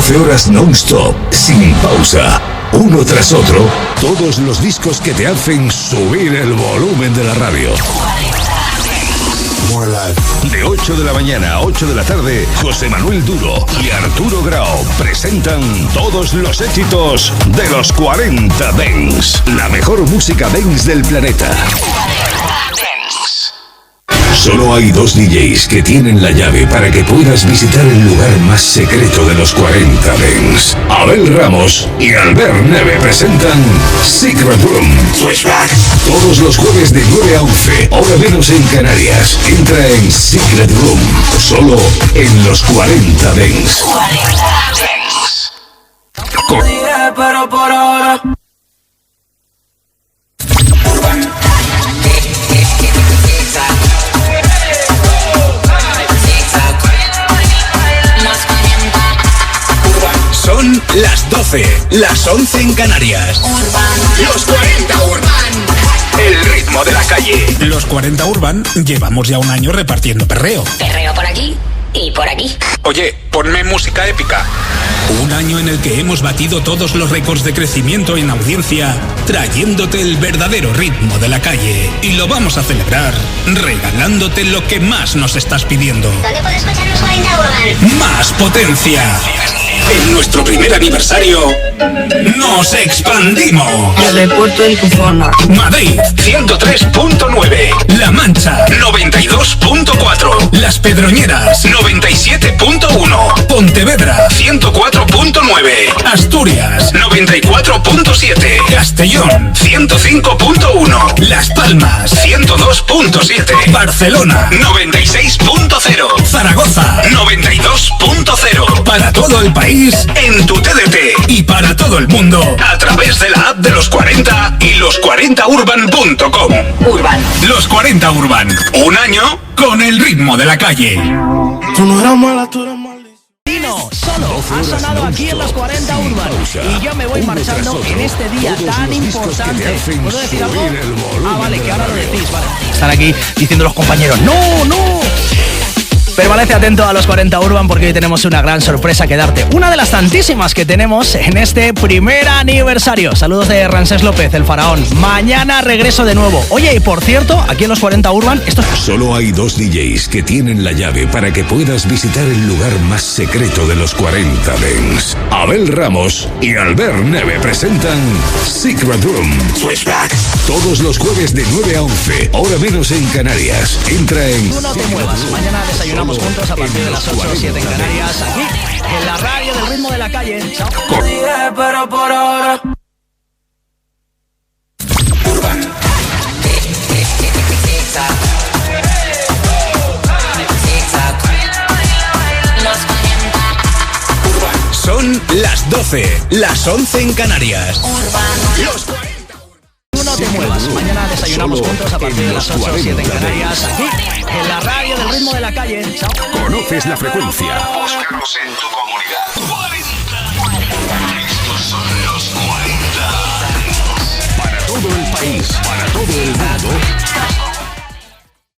12 horas non-stop, sin pausa, uno tras otro, todos los discos que te hacen subir el volumen de la radio. De 8 de la mañana a 8 de la tarde, José Manuel Duro y Arturo Grau presentan todos los éxitos de los 40 Dance, la mejor música dance del planeta. Solo hay dos DJs que tienen la llave para que puedas visitar el lugar más secreto de los 40 Dance. Abel Ramos y Albert Neve presentan Secret Room. Switchback. Todos los jueves de 9 a 11, hora menos en Canarias. Entra en Secret Room, solo en los 40 Dance. 40 Dance. Pero por ahora. Son las 12, las 11 en Canarias. Los 40 Urban. El ritmo de la calle. Los 40 Urban llevamos ya un año repartiendo perreo. Perreo por aquí y por aquí. Oye, ponme música épica. Un año en el que hemos batido todos los récords de crecimiento en audiencia, trayéndote el verdadero ritmo de la calle. Y lo vamos a celebrar regalándote lo que más nos estás pidiendo. ¿Dónde puedo escuchar los 40 Urban? ¡Más potencia! En nuestro primer aniversario, nos expandimos. Desde Puerto de Cufona. Madrid, 103.9. La Mancha, 92.4. Las Pedroñeras, 97.1. Pontevedra, 104.9. Asturias, 94.7. Castellón, 105.1. Las Palmas, 102.7. Barcelona, 96.0. Zaragoza, 92.0. Para todo el país, en tu TDT. Y para todo el mundo, a través de la app de los 40 y los40urban.com. Urban. Los 40 Urban. Un año con el ritmo de la calle. Tú no eras mala, tú eras mala. Solo ha sonado aquí en los 40 Urban y yo me voy marchando en este día tan importante. ¿Puedo decir algo? Vale, que ahora lo decís, vale. Están aquí diciendo los compañeros, ¡no! Permanece atento a los 40 Urban porque hoy tenemos una gran sorpresa que darte. Una de las tantísimas que tenemos en este primer aniversario. Saludos de Ramsés López, el faraón. Mañana regreso de nuevo. Oye, y por cierto, aquí en los 40 Urban, esto es... Solo hay dos DJs que tienen la llave para que puedas visitar el lugar más secreto de los 40 Dance. Abel Ramos y Albert Neve presentan Secret Room. Switchback. Todos los jueves de 9 a 11, hora menos en Canarias. Entra en... Tú no te muevas. Mañana desayunamos juntos a partir de las 8 o 7 en Canarias, aquí en la radio del ritmo de la calle. Chao. Pero por ahora. Urban. Son las 12, las 11 en Canarias. Los 40. Tú no te muevas. Mañana desayunamos juntos a partir de las 8 o 7 en Canarias, aquí en la radio del ritmo de la calle. Chao. ¿Conoces la frecuencia? Búscanos en tu comunidad. 40. Estos son los 40. Para todo el país, para todo el mundo.